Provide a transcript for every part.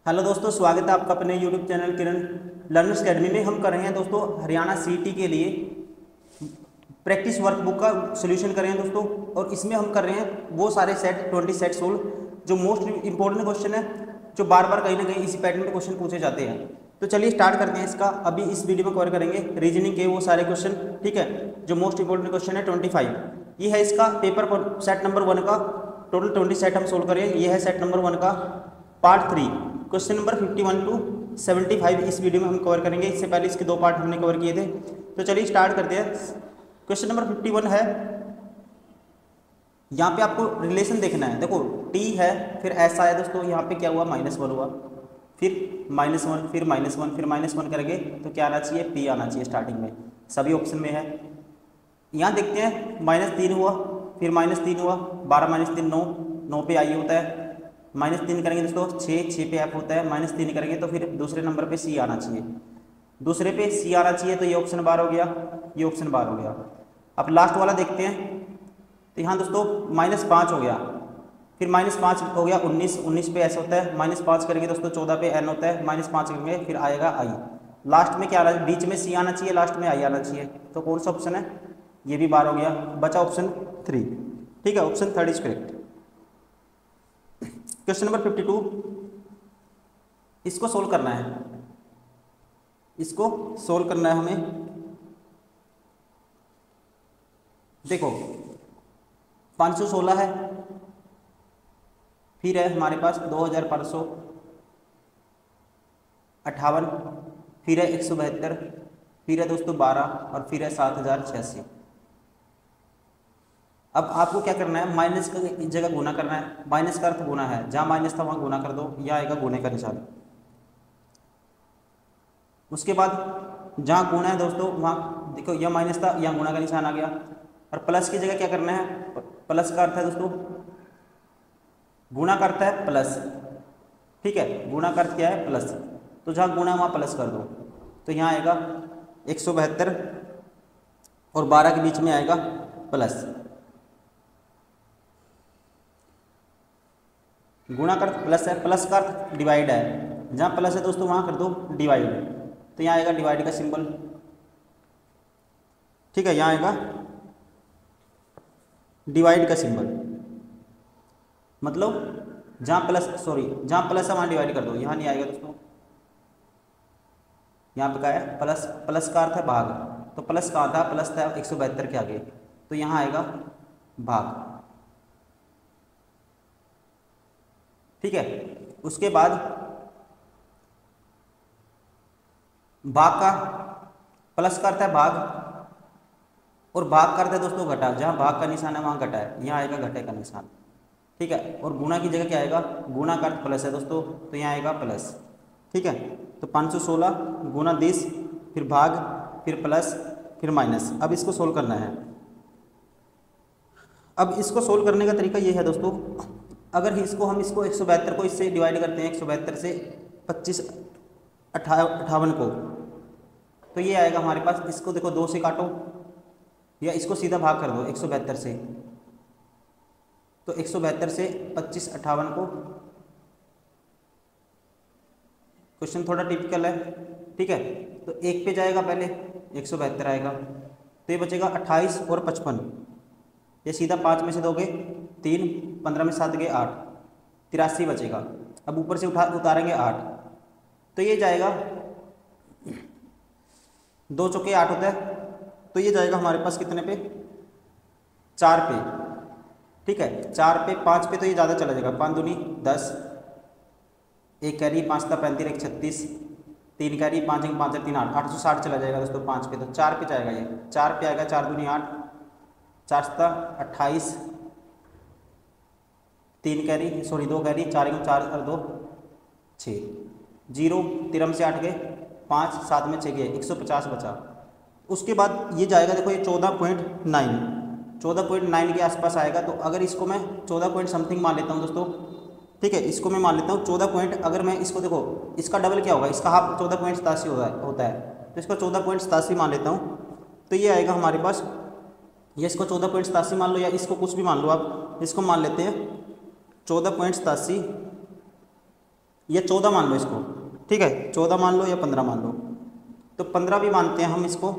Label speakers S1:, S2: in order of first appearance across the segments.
S1: Hello दोस्तों, स्वागत है आपका अपने यूट्यूब चैनल किरण लर्नर्स अकेडमी में। हम कर रहे हैं दोस्तों हरियाणा सीईटी के लिए प्रैक्टिस वर्कबुक का सॉल्यूशन कर रहे हैं दोस्तों। और इसमें हम कर रहे हैं वो सारे सेट 20 सेट सोल्व जो मोस्ट इंपॉर्टेंट क्वेश्चन है, जो बार बार कहीं ना कहीं इसी पैटर्न में क्वेश्चन पूछे जाते हैं। तो चलिए स्टार्ट करते हैं इसका। अभी इस वीडियो में कवर करेंगे रीजनिंग के वो सारे क्वेश्चन, ठीक है, जो मोस्ट इंपॉर्टेंट क्वेश्चन है 25। ये है इसका पेपर सेट नंबर 1 का। टोटल 20 सेट हम सोल्व करें। ये है सेट नंबर 1 का पार्ट 3, क्वेश्चन नंबर 51 टू 75 इस वीडियो में हम कवर करेंगे। इससे पहले इसके 2 पार्ट हमने कवर किए थे। तो चलिए स्टार्ट करते हैं। क्वेश्चन नंबर 51 है, यहाँ पे आपको रिलेशन देखना है। देखो टी है, फिर ऐसा है दोस्तों, यहाँ पे क्या हुआ -1 हुआ, फिर -1, फिर -1, फिर -1 करेंगे तो क्या आना चाहिए, पी आना चाहिए स्टार्टिंग में। सभी ऑप्शन में है। यहाँ देखते हैं -3 हुआ, फिर -3 हुआ, 12 - 3 9, 9 पे आई होता है। -3 करेंगे दोस्तों 6 पे एफ होता है। -3 करेंगे तो फिर दूसरे नंबर पे सी आना चाहिए, दूसरे पे सी आना चाहिए। तो ये ऑप्शन बार हो गया, ये ऑप्शन बार हो गया। अब लास्ट वाला देखते हैं। तो यहाँ दोस्तों -5 हो गया, फिर -5 हो गया 19, 19 पे ऐसा होता है। -5 करेंगे दोस्तों 14 पे एन होता है। -5 करेंगे फिर आएगा आई। लास्ट में क्या आना, बीच में सी आना चाहिए, लास्ट में आई आना चाहिए। तो कौन सा ऑप्शन है, ये भी बार हो गया। बचा ऑप्शन 3, ठीक है, option 3 is correct. Question number 52, इसको सोल्व करना है, इसको सोल्व करना है हमें। देखो 516 है, फिर है हमारे पास 2558, फिर है 172, फिर है दोस्तों 12 और फिर है 7086। अब आपको क्या करना है, माइनस की जगह गुना करना है। माइनस का अर्थ गुना है, जहाँ माइनस था वहाँ गुना कर दो, यह आएगा गुने का निशान। उसके बाद जहाँ गुना है दोस्तों वहाँ देखो, यह माइनस था, यहाँ गुना का निशान आ गया। और प्लस की जगह क्या करना है, प्लस का अर्थ है दोस्तों, गुणा करता है प्लस, ठीक है, गुणा का अर्थ क्या है प्लस। तो जहाँ गुणा वहाँ प्लस कर दो। तो यहाँ आएगा 172 और 12 के बीच में आएगा प्लस। गुणा का अर्थ प्लस है, प्लस का अर्थ डिवाइड है, जहाँ प्लस है दोस्तों वहाँ कर दो डिवाइड। तो यहाँ आएगा डिवाइड का सिंबल, ठीक है, यहाँ आएगा डिवाइड का सिंबल। मतलब जहाँ प्लस, सॉरी, जहाँ प्लस है वहाँ डिवाइड कर दो। यहाँ नहीं आएगा दोस्तों, यहाँ पे क्या है प्लस, प्लस का अर्थ है भाग। तो प्लस कहाँ था, प्लस था 172 के आगे, तो यहाँ आएगा भाग, ठीक है। उसके बाद भाग का, प्लस का अर्थ है भाग और भाग का अर्थ है दोस्तों घटा। जहाँ भाग का निशान है वहाँ घटा है, यहाँ आएगा घटे का निशान, ठीक है। और गुणा की जगह क्या आएगा, गुणा का अर्थ प्लस है दोस्तों, तो यहाँ आएगा प्लस, ठीक है। तो 516 गुना 10, फिर भाग, फिर प्लस, फिर माइनस। अब इसको सोल्व करना है। अब इसको सोल्व करने का तरीका ये है दोस्तों, अगर इसको हम इसको 172 को इससे डिवाइड करते हैं, 172 से 2558 को, तो ये आएगा हमारे पास। इसको देखो 2 से काटो या इसको सीधा भाग कर दो 172 से। तो 172 से 2558 को, क्वेश्चन थोड़ा टिपिकल है, ठीक है। तो 1 पे जाएगा पहले, 172 आएगा, तो ये बचेगा 28 और 55। ये सीधा 5 में से दोगे 3, 15 में 7 गए 8, 83 बचेगा। अब ऊपर से उतारेंगे 8, तो ये जाएगा 2 चौके 8 होता है। तो ये जाएगा हमारे पास कितने पे, 4 पे, ठीक है, 4 पे, 5 पे तो ये ज़्यादा चला जाएगा। 5 दूनी 10, 1 कैरी, 5 था 35, 1 36, 3 कैरी, 5 1 5 3 8, 860 चला जाएगा दोस्तों 5 पे। तो 4 पे जाएगा, ये 4 पे आएगा। 4 दूनी 8, 4 था 28, 3 कैरी, सॉरी 2 कैरी, 4 1 4 और 2 6, 0 13 से 8 गए 5, 7 में 6 गए, 150 बचा। उसके बाद ये जाएगा, देखो ये 14.9, 14.9 के आसपास आएगा। तो अगर इसको मैं 14 पॉइंट समथिंग मान लेता हूँ दोस्तों, ठीक है, इसको मैं मान लेता हूँ 14 पॉइंट। अगर मैं इसको देखो, इसका डबल क्या होगा, इसका हाफ 14.87 होता है। तो इसको 14.87 मान लेता हूँ। तो ये आएगा हमारे पास, ये इसको 14.87 मान लो या इसको कुछ भी मान लो आप, इसको मान लेते हैं 14.87 या 14 मान लो इसको, ठीक है 14 मान लो या 15 मान लो, तो 15 भी मानते हैं हम इसको,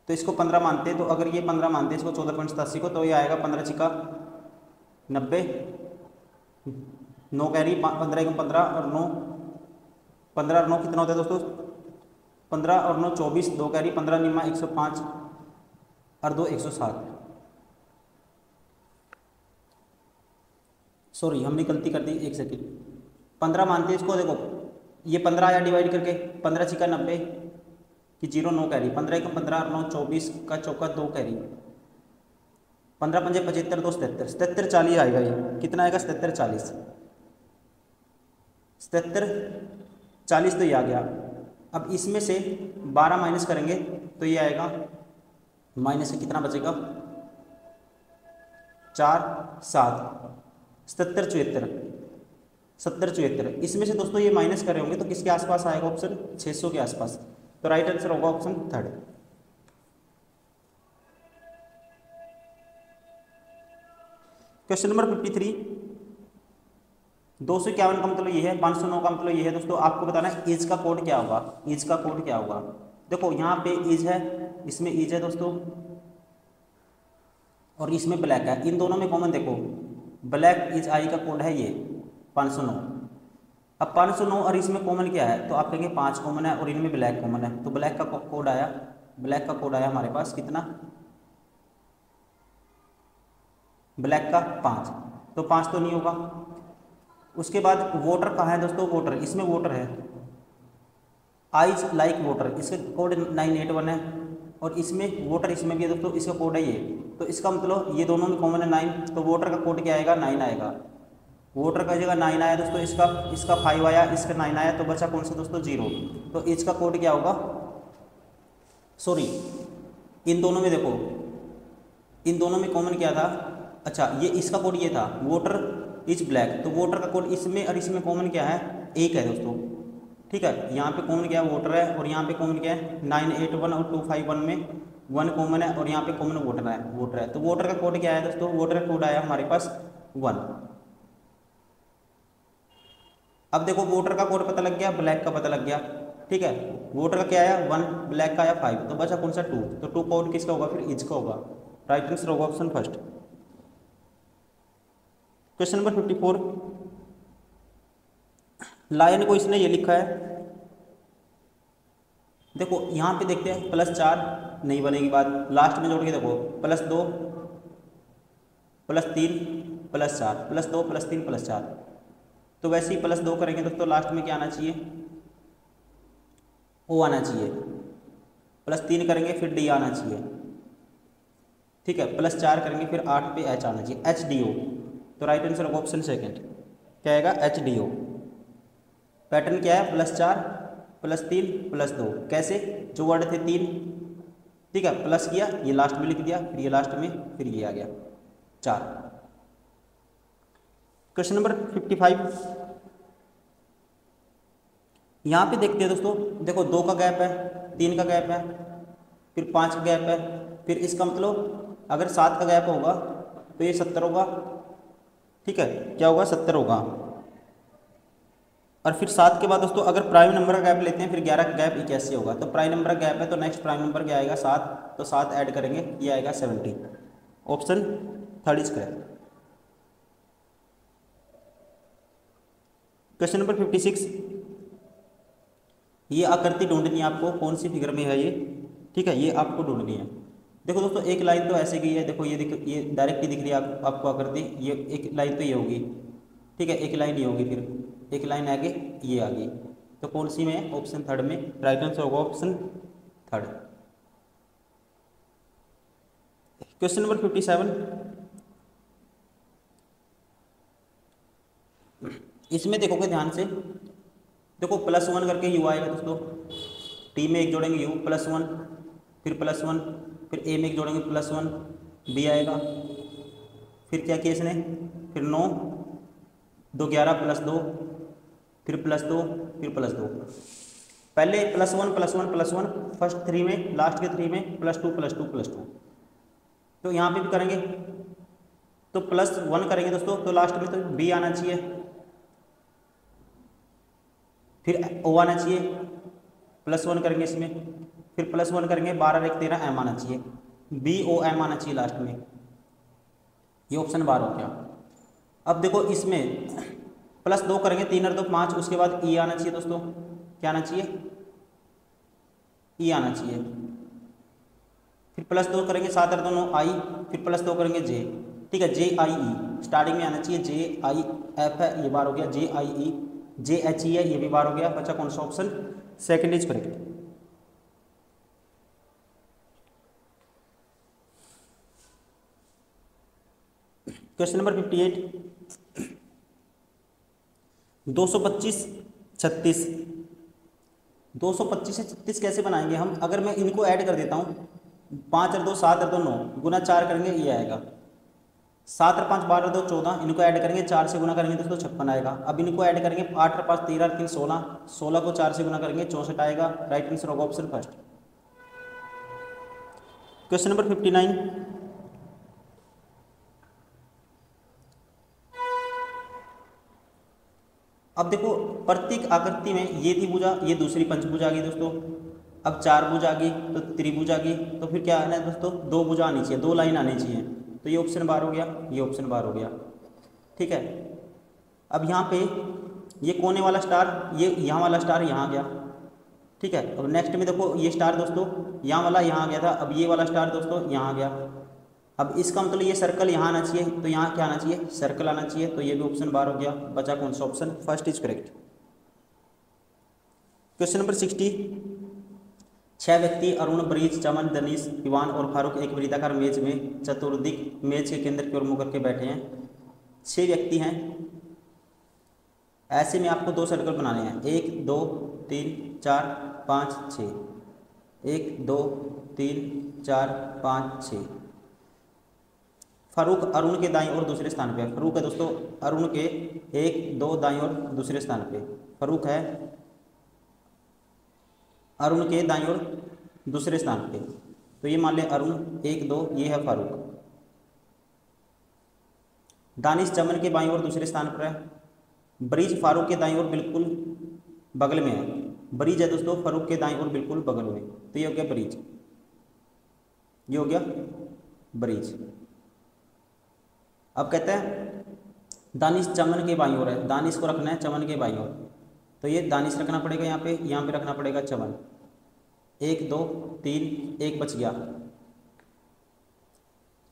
S1: तो इसको 15 मानते हैं। तो अगर ये 15 मानते हैं इसको 14.87 को, तो ये आएगा 15 छिका 90, 9 कैरी 15 एकम 15 और 9, 15 और 9 कितना होता है दोस्तों, 15 और 9 24, 2 कैरी 15 निमा 105 और 2 107। सॉरी हमने गलती कर दी, एक सेकेंड, 15 मानते हैं इसको। देखो ये 15 आया डिवाइड करके, 15 छिका 90 कि 0 9 कैरी, 15 एकम 15 और 9 24 का चौका 2 कैरी, 15 पंजे 75 2 77, 77 40 आएगा। ये कितना आएगा 77 40, 77 40 तो ये आ गया। अब इसमें से 12 माइनस करेंगे तो ये आएगा माइनस से कितना बचेगा 4 7 77 74 70 74। इसमें से दोस्तों ये माइनस करे होंगे तो किसके आसपास आएगा ऑप्शन 600 के आसपास। तो राइट आंसर होगा ऑप्शन 3। क्वेश्चन नंबर 53, 251 का मतलब ये है, 509 का मतलब ये है। दोस्तों आपको बताना है ईज का कोड क्या होगा, ईज का कोड क्या होगा। देखो यहाँ पे ईज है, इसमें ईज है दोस्तों और इसमें ब्लैक है, इन दोनों में कॉमन देखो ब्लैक इज आई का कोड है ये 509। अब 509 और इसमें कॉमन क्या है, तो आप कहेंगे 5 कॉमन है और इनमें ब्लैक कॉमन है, तो ब्लैक का कोड आया, ब्लैक का कोड आया हमारे पास कितना, ब्लैक का 5, तो 5 तो नहीं होगा। उसके बाद वोटर कहाँ है दोस्तों, वोटर इसमें वोटर है, आइज लाइक वोटर, इसका कोड 981 है और इसमें वोटर इसमें भी है दोस्तों, इसका कोड है ये। तो इसका मतलब ये दोनों में कॉमन है 9, तो वोटर का कोड क्या आएगा 9 आएगा। वोटर का जगह 9 आया दोस्तों, इसका 5 आया, इसका 9 आया, तो बचा कौन सा दोस्तों 0। तो इसका कोड क्या होगा, सॉरी इन दोनों में देखो, इन दोनों में कॉमन क्या था, अच्छा ये इसका कोड ये था वोटर इज ब्लैक, तो वोटर का कोड इसमें और इसमें कॉमन क्या है 1 है दोस्तों, ठीक है। यहाँ पे कॉमन क्या है वोटर है और यहाँ पे कॉमन क्या है 981 और 251 में 1 कॉमन है और यहाँ पे कॉमन वोटर है। तो वोटर का कोड क्या है दोस्तों, वोटर का कोड आया हमारे पास 1। अब देखो वोटर का कोड पता लग गया, ब्लैक का पता लग गया, ठीक है। वोटर का क्या आया 1, ब्लैक का आया 5, तो बचा कौन सा 2, तो 2 कोड किसका होगा फिर इज का होगा। राइट आंसर होगा ऑप्शन फर्स्ट। क्वेश्चन नंबर 54, लायन को इसने ये लिखा है, देखो यहाँ पे देखते हैं +4 नहीं बनेगी बात, लास्ट में जोड़ के देखो +2 +3 +4 +2 +3 +4, तो वैसे ही +2 करेंगे दोस्तों लास्ट में क्या आना चाहिए ओ आना चाहिए, +3 करेंगे फिर डी आना चाहिए, ठीक है, +4 करेंगे फिर 8 पे एच आना चाहिए, HDO। तो राइट आंसर होगा ऑप्शन सेकंड, क्या आएगा HDO। पैटर्न क्या है +4 +3 +2, कैसे जो वर्ड थे 3, ठीक है, प्लस किया ये लास्ट में लिख दिया, फिर ये लास्ट में, फिर ये आ गया 4। क्वेश्चन नंबर 55, यहाँ पे देखते हैं दोस्तों, देखो 2 का गैप है, 3 का गैप है, फिर 5 का गैप है, फिर इसका मतलब अगर 7 का गैप होगा तो ये 70 होगा, ठीक है, क्या होगा 70 होगा। और फिर 7 के बाद दोस्तों अगर प्राइम नंबर का गैप लेते हैं फिर 11 का गैप 81 होगा, तो प्राइम नंबर का गैप है तो नेक्स्ट प्राइम नंबर क्या आएगा 7, तो 7 ऐड करेंगे ये आएगा 70, option third is correct. Question number 56, ये आकृति ढूंढनी है आपको, कौन सी फिगर में है ये, ठीक है, ये आपको ढूंढनी है। देखो दोस्तों एक लाइन तो ऐसे गई है, देखो ये डायरेक्ट ही दिख रही है आपको आकृति, ये एक लाइन तो ये होगी, ठीक है, एक लाइन ये होगी, फिर एक लाइन आगे ये आ गई, तो कौन सी में, ऑप्शन थर्ड में। राइट आंसर होगा ऑप्शन थर्ड। क्वेश्चन नंबर 57, इसमें देखोगे ध्यान से, देखो +1 करके यू आएगा दोस्तों, टी में एक जोड़ेंगे u +1, फिर +1, फिर ए में एक जोड़ेंगे +1, बी आएगा, फिर क्या किया इसने, फिर 9 2 11 +2, फिर +2, फिर +2, पहले +1 +1 +1 फर्स्ट 3 में, लास्ट के 3 में +2 +2 +2, तो यहाँ पे भी करेंगे तो +1 करेंगे दोस्तों, तो लास्ट में तो बी आना चाहिए, फिर ओ आना चाहिए, +1 करेंगे इसमें, फिर +1 करेंगे, 12 1 13 एम आना चाहिए, BOM आना चाहिए लास्ट में। ये ऑप्शन 12 हो गया। अब देखो इसमें +2 करेंगे, 3 और 2 5, उसके बाद ई आना चाहिए दोस्तों, क्या आना चाहिए, ई आना चाहिए। फिर +2 करेंगे, 7 और 2 9 आई, फिर +2 करेंगे जे, ठीक है, JIE स्टार्टिंग में आना चाहिए, JIF है, ये बार हो गया, JIE, JHE है, ये भी बार हो गया। बचा कौन सा option, second is correct. Question number 58, 225 36, 225 से 36 कैसे बनाएंगे हम, अगर मैं इनको ऐड कर देता हूँ, 5 और 2 7 और 2 9, गुना 4 करेंगे ये आएगा, 7 और 5 12 और 2 14, इनको ऐड करेंगे 4 से गुना करेंगे दोस्तों 56 आएगा। अब इनको ऐड करेंगे 8 और 5 13 और 3 16, 16 को 4 से गुना करेंगे 64 आएगा। राइट आंसर होगा ऑप्शन फर्स्ट। क्वेश्चन नंबर 59, अब देखो प्रत्येक आकृति में ये थी भुजा, ये दूसरी पंचभुज आ गई दोस्तों। अब 4 भुज आ गई तो त्रिभुज आ गई, तो फिर क्या आना है दोस्तों, 2 भुजा आनी चाहिए, 2 लाइन आनी चाहिए। तो ये ऑप्शन 12 हो गया, ये ऑप्शन 12 हो गया, ठीक है। अब यहाँ पे ये कोने वाला स्टार, ये यहाँ वाला स्टार यहाँ आ गया, ठीक है। अब नेक्स्ट में देखो ये स्टार दोस्तों यहाँ वाला यहाँ आ गया था, अब ये वाला स्टार दोस्तों यहाँ आ गया। अब इसका मतलब ये सर्कल यहाँ आना चाहिए, तो यहाँ क्या आना चाहिए, सर्कल आना चाहिए, तो ये भी ऑप्शन 12 हो गया। बचा कौन सा option, first is correct. Question number 60, 6 व्यक्ति अरुण, ब्रीज, चमन, दनीश, इवान और फारूक एक वृत्ताकार मेज में चतुर्दिक मेज के केंद्र की ओर मुंह करके बैठे हैं। 6 व्यक्ति हैं, ऐसे में आपको 2 सर्कल बनाने हैं, 1 2 3 4 5 6, 1 2 3 4 5 6। फारूक अरुण के दाईं ओर दूसरे स्थान पे है, फारूक है दोस्तों अरुण के 1 2 दाईं ओर दूसरे स्थान पे, फारूक है अरुण के दाईं ओर दूसरे स्थान पे, तो ये मान ले अरुण 1 2, ये है फारूक। दानिश चमन के बाईं ओर दूसरे स्थान पर है, ब्रिज फारूक के दाईं ओर बिल्कुल बगल में है, ब्रिज है दोस्तों फारूक के दाईं ओर बिल्कुल बगल में, तो ये हो गया ब्रिज, ये हो गया ब्रिज। अब कहते हैं दानिश चमन के बाईं ओर है, दानिश को रखना है चमन के बाईं ओर, तो ये दानिश रखना पड़ेगा यहाँ पे रखना पड़ेगा चमन। 1 2 3 1 बच गया,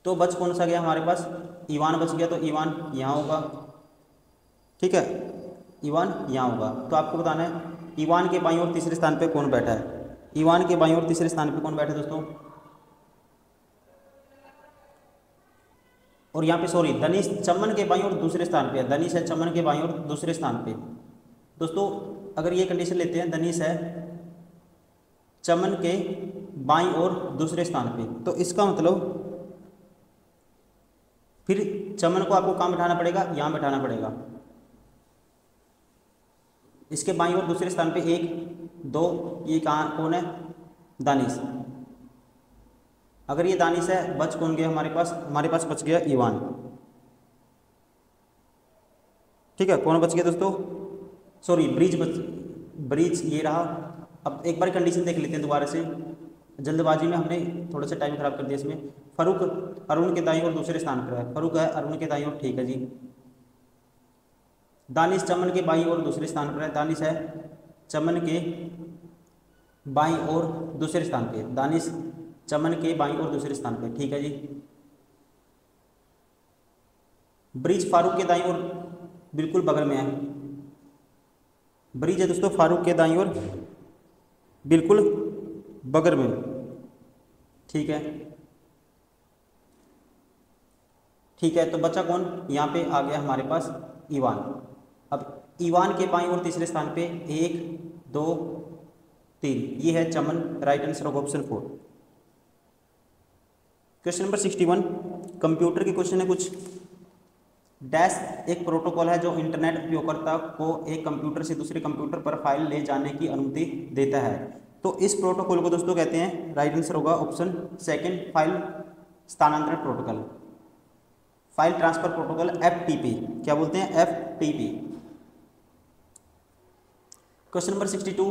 S1: तो बच कौन सा गया हमारे पास, ईवान बच गया, तो ईवान यहाँ होगा, ठीक है, ईवान यहाँ होगा। तो आपको बताना है ईवान के बाईं ओर तीसरे स्थान पे कौन बैठा है, ईवान के बाईं ओर तीसरे स्थान पे कौन बैठा है दोस्तों, और यहाँ पे सॉरी दनीश चमन के बाईं ओर दूसरे स्थान पे है, दनीश है चमन के बाईं ओर दूसरे स्थान पे। दोस्तों अगर ये कंडीशन लेते हैं दनीश है चमन के बाईं ओर दूसरे स्थान पे, तो इसका मतलब फिर चमन को आपको कहाँ बैठाना पड़ेगा, यहाँ बैठाना पड़ेगा, इसके बाईं ओर दूसरे स्थान पे 1 2, ये कहाँ कौन है, दानिश। अगर ये दानिश है बच कौन गया हमारे पास बच गया ईवान, ठीक है। कौन बच गया दोस्तों, सॉरी ब्रिज ये रहा। अब एक बार कंडीशन देख लेते हैं दोबारा से, जल्दबाजी में हमने थोड़ा सा टाइम खराब कर दिया इसमें। फारूक अरुण के दाईं ओर दूसरे स्थान पर है, फारूक है अरुण के दाईं ओर, ठीक है जी। दानिश चमन के बाईं ओर दूसरे स्थान पर है, दानिश है चमन के बाईं ओर दूसरे स्थान पे, दानिश चमन के बाईं ओर दूसरे स्थान पे, ठीक है जी। ब्रिज फारूक के दाईं ओर बिल्कुल बगल में है, ब्रिज है दोस्तों फारूक के दाईं ओर बिल्कुल बगल में, ठीक है, ठीक है। तो बच्चा कौन, यहाँ पे आ गया हमारे पास ईवान। अब ईवान के बाईं ओर तीसरे स्थान पे 1 2 3, ये है चमन। Right answer of option 4। Question number 61, computer के क्वेश्चन है कुछ। डैश एक प्रोटोकॉल है जो इंटरनेट उपयोगकर्ता को एक कंप्यूटर से दूसरे कंप्यूटर पर फाइल ले जाने की अनुमति देता है। तो इस प्रोटोकॉल को दोस्तों कहते हैं, राइट आंसर होगा ऑप्शन सेकंड, फाइल स्थानांतरण protocol, file transfer protocol, FTP। क्या बोलते हैं, FTP। क्वेश्चन नंबर 62,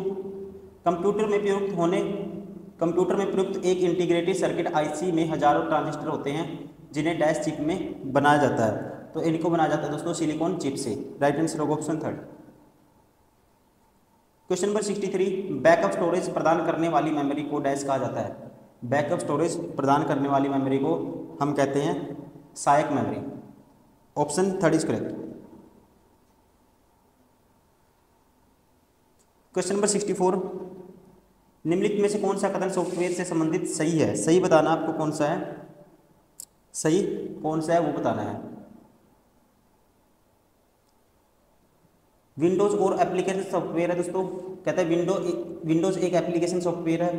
S1: कंप्यूटर में प्रयुक्त एक इंटीग्रेटेड सर्किट आईसी में हजारों ट्रांजिस्टर होते हैं जिन्हें डैश चिप में बनाया जाता है। तो इनको बनाया जाता है दोस्तों सिलिकॉन चिप से। राइट आंसर होगा option third. Question number 63, backup storage प्रदान करने वाली मेमोरी को डैश कहा जाता है। बैकअप स्टोरेज प्रदान करने वाली मेमोरी को हम कहते हैं सहायक memory. Option third is correct. Question number 64, निम्नलिखित में से कौन सा कथन सॉफ्टवेयर से संबंधित सही है? सही बताना आपको कौन सा है, सही कौन सा है वो बताना है। विंडोज और एप्लीकेशन सॉफ्टवेयर है दोस्तों, कहते हैं विंडोज एक एप्लीकेशन सॉफ्टवेयर है।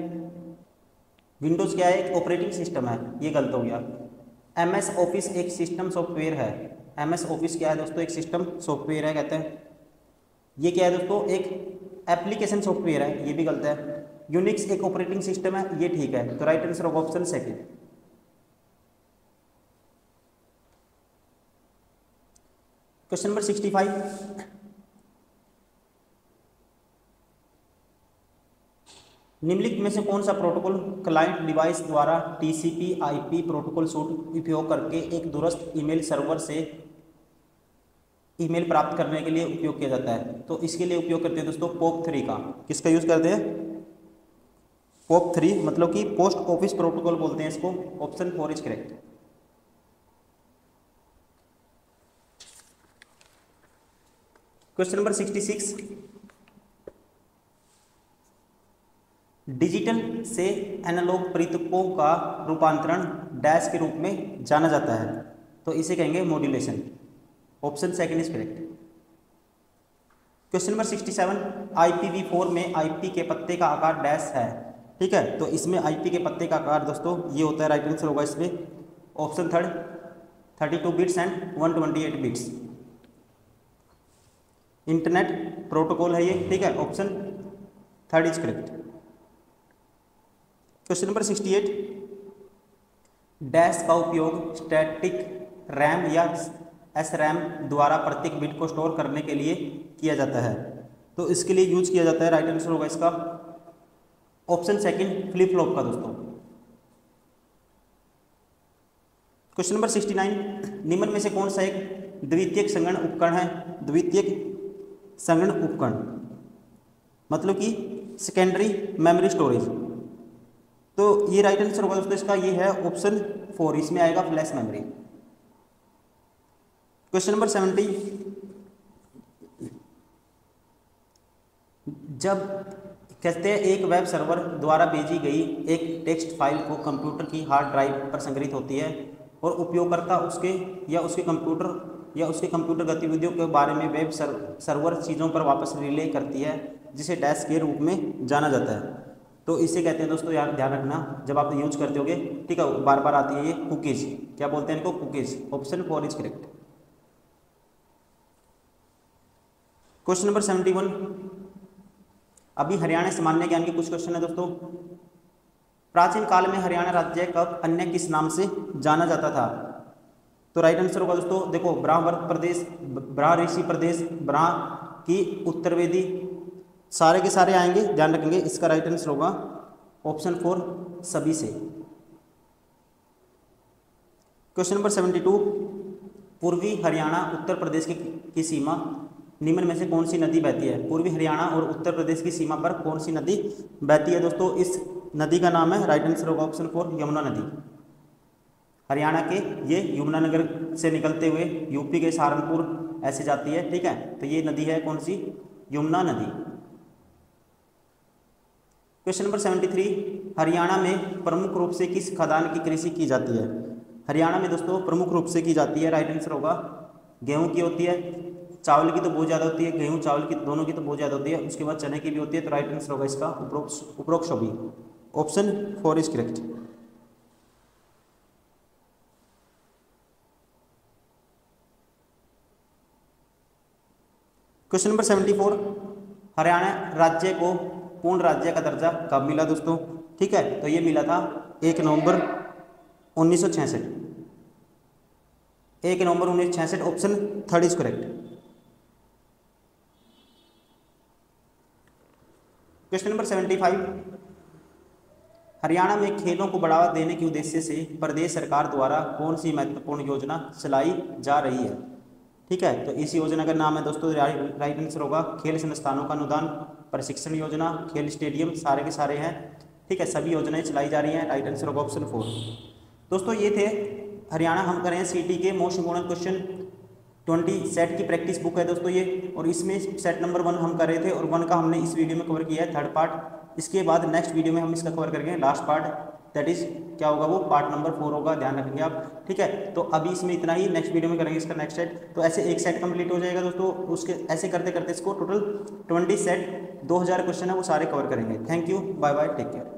S1: विंडोज क्या है? एक ऑपरेटिंग सिस्टम है, ये गलत हो गया। एमएस ऑफिस एक सिस्टम सॉफ्टवेयर है। एमएस ऑफिस क्या है दोस्तों? एक सिस्टम सॉफ्टवेयर है कहते हैं। ये क्या है दोस्तों? एक एप्लीकेशन सॉफ्टवेयर है, ये भी गलत है। यूनिक्स एक ऑपरेटिंग सिस्टम है, ये ठीक है। तो right answer of option second. Question number 65, निम्नलिखित में से कौन सा प्रोटोकॉल क्लाइंट डिवाइस द्वारा टीसीपी/आईपी प्रोटोकॉल सूट उपयोग करके एक दूरस्थ ईमेल सर्वर से ईमेल प्राप्त करने के लिए उपयोग किया जाता है? तो इसके लिए उपयोग करते हैं दोस्तों POP3 का। किसका यूज करते हैं? POP3 मतलब कि पोस्ट ऑफिस प्रोटोकॉल बोलते हैं इसको। Option 4 is correct. Question number 66, digital से एनालॉग प्रतीकों का रूपांतरण डैश के रूप में जाना जाता है, तो इसे कहेंगे modulation. Option second is correct. Question number 67, IPv4 में आईपी के पत्ते का आकार डैश है, ठीक है। तो इसमें आईपी के पत्ते का आकार दोस्तों ये होता है। राइट आंसर होगा इसमें option third, 32 bits and 128 bits. Internet protocol है ये, ठीक है। Option third is correct. Question number 68, dash का उपयोग स्टैटिक रैम या SRAM द्वारा प्रत्येक बिट को स्टोर करने के लिए किया जाता है, तो इसके लिए यूज किया जाता है। राइट आंसर होगा इसका ऑप्शन सेकंड, फ्लिप फ्लॉप का दोस्तों। क्वेश्चन नंबर 69, निम्न में से कौन सा एक द्वितीयक संगणन उपकरण है? द्वितीयक संगणन उपकरण मतलब कि सेकेंडरी मेमोरी स्टोरेज। तो ये राइट आंसर होगा दोस्तों इसका, ये है ऑप्शन 4, इसमें आएगा फ्लैश मेमोरी। क्वेश्चन नंबर 70, जब कहते हैं एक वेब सर्वर द्वारा भेजी गई एक टेक्स्ट फाइल को कंप्यूटर की हार्ड ड्राइव पर संग्रहित होती है और उपयोगकर्ता उसके कंप्यूटर गतिविधियों के बारे में वेब सर्वर चीज़ों पर वापस रिले करती है, जिसे डैश के रूप में जाना जाता है। तो इसे कहते हैं दोस्तों, यार ध्यान रखना जब आप यूज करते होगे, ठीक है, बार बार आती है ये कुकीज। क्या बोलते हैं इनको? Cookies. Option 4 is correct. Question number 71, अभी हरियाणा सामान्य ज्ञान के कुछ क्वेश्चन है दोस्तों। प्राचीन काल में हरियाणा राज्य कब अन्य किस नाम से जाना जाता था? तो राइट आंसर होगा दोस्तों, देखो, ब्राह्मण प्रदेश, ब्राह्म ऋषि प्रदेश, ब्राह्म की उत्तरवेदी, सारे के सारे आएंगे, ध्यान रखेंगे। इसका राइट आंसर होगा ऑप्शन 4, सभी से। क्वेश्चन नंबर 72, पूर्वी हरियाणा उत्तर प्रदेश की सीमा निम्न में से कौन सी नदी बहती है? पूर्वी हरियाणा और उत्तर प्रदेश की सीमा पर कौन सी नदी बहती है दोस्तों? इस नदी का नाम है, राइट आंसर होगा ऑप्शन 4, यमुना नदी। हरियाणा के ये यमुनानगर से निकलते हुए यूपी के सहारनपुर ऐसे जाती है, ठीक है। तो ये नदी है कौन सी? यमुना नदी। क्वेश्चन नंबर 73, हरियाणा में प्रमुख रूप से किस खाद्यान्न की कृषि की जाती है? हरियाणा में दोस्तों प्रमुख रूप से की जाती है, राइट आंसर होगा गेहूं की होती है, चावल की तो बहुत ज़्यादा होती है, गेहूं चावल की दोनों की तो बहुत ज़्यादा होती है, उसके बाद चने की भी होती है। तो राइट आंसर होगा इसका उपरोक्त सभी। Option 4 is correct. Question number 74, Haryana राज्य को पूर्ण राज्य का दर्जा कब मिला दोस्तों? ठीक है, तो ये मिला था 1 नवंबर 1966। 1 नवंबर 1966, option 3 is correct. Question number 75, Haryana में खेलों को बढ़ावा देने के उद्देश्य से प्रदेश सरकार द्वारा कौन सी महत्वपूर्ण योजना चलाई जा रही है। ठीक है, तो इस योजना का नाम है दोस्तों, राइट आंसर होगा खेल संस्थानों का अनुदान प्रशिक्षण योजना, खेल स्टेडियम, सारे के सारे हैं। ठीक है, सभी योजनाएं चलाई जा रही हैं। राइट आंसर होगा ऑप्शन 4। दोस्तों ये थे हरियाणा, हम करें सीटी के मोस्ट इम्पोर्टेंट क्वेश्चन 20 सेट की प्रैक्टिस बुक है दोस्तों ये, और इसमें सेट नंबर 1 हम कर रहे थे और 1 का हमने इस वीडियो में कवर किया है, थर्ड पार्ट। इसके बाद नेक्स्ट वीडियो में हम इसका कवर करेंगे लास्ट पार्ट, दैट इज क्या होगा वो पार्ट नंबर 4 होगा, ध्यान रखेंगे आप। ठीक है, तो अभी इसमें इतना ही, नेक्स्ट वीडियो में करेंगे इसका नेक्स्ट सेट। तो ऐसे एक सेट कंप्लीट हो जाएगा दोस्तों, उसके ऐसे करते करते इसको टोटल 20 सेट 2000 क्वेश्चन है वो सारे कवर करेंगे। Thank you, bye bye, take care.